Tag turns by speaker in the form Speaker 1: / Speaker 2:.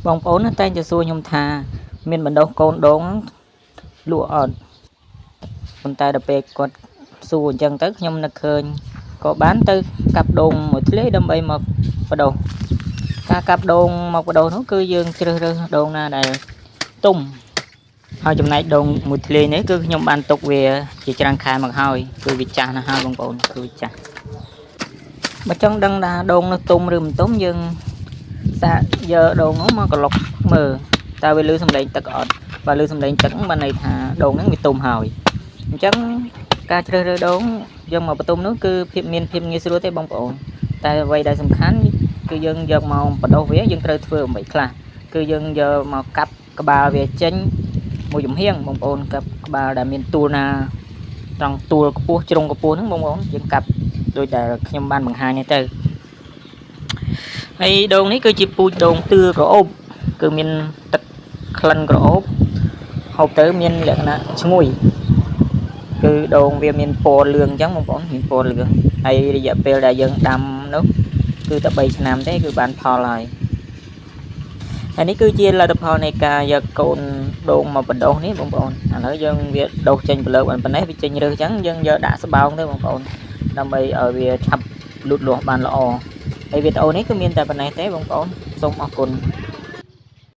Speaker 1: បងប្អូនតែងតែសួរខ្ញុំថាមានបណ្ដោះកូនដូងលក់អត់ប៉ុន្តែដល់ពេលគាត់សួរអញ្ចឹងទៅខ្ញុំនឹកឃើញក៏បានទៅកាប់ដូងមួយធ្លេដើម្បីមកបដោះការកាប់ដូងមកបដោះនោះគឺយើងជ្រើសរើសដូងណាដែលទុំហើយចំណែកដូងមួយធ្លេនេះគឺខ្ញុំបានទុកវាជាច្រើនខែមកហើយគឺវាចាស់ណាស់ហើយបងប្អូនគឺវាចាស់បើចង់ដឹងថាដូងនោះទុំឬមិនទុំយើងសាកយកដូងនោះមកក្លុកមើលតើវាលឺសំឡេងទឹកអត់បើលឺសំឡេងទឹកបានន័យថាដូងហ្នឹងវាទុំហើយអញ្ចឹងការជ្រើសរើសដូងយកមកបន្ទុំនោះគឺភាពងាយស្រួលទេបងប្អូនតែអ្វីដែលសំខាន់គឺយើងយកមកបដោះវាយើងត្រូវធ្វើអ្វីខ្លះគឺយើងយកមកកាប់ក្បាលវាចេញមួយចំហៀងបងប្អូនកាប់ក្បាលដែលមានទួលណាត្រង់ទួលខ្ពស់ជ្រុងខ្ពស់ហ្នឹងបងប្អូនយើងកាប់ដូចដែលខ្ញុំបានបង្ហាញនេះទៅហើយដូងនេះគឺជាពូជដូងទឿក្រអូបគឺមានទឹកក្លិនក្រអូបហូបទៅមានលក្ខណៈឈ្ងុយគឺដូងវាមានពណ៌លឿងអញ្ចឹងបងប្អូនមានពណ៌លឿងហើយរយៈពេលដែលយើងដាំនោះគឺតែ3ឆ្នាំទេគឺបានផលហើយហើយនេះគឺជាលទ្ធផលនៃការយកកូនដូងមកបដោះនេះបងប្អូនឥឡូវយើងវាដុសចេញពីលើប៉ុណ្ណេះវាចេញរើសអញ្ចឹងយើងយកដាក់ស្បោងទៅបងប្អូនដើម្បីឲ្យវាឆាប់លូតលាស់បានល្អហើយវីដេអូនេះគឺមានតែប៉ុណ្ណេះទេបងប្អូនសូមអរគុណ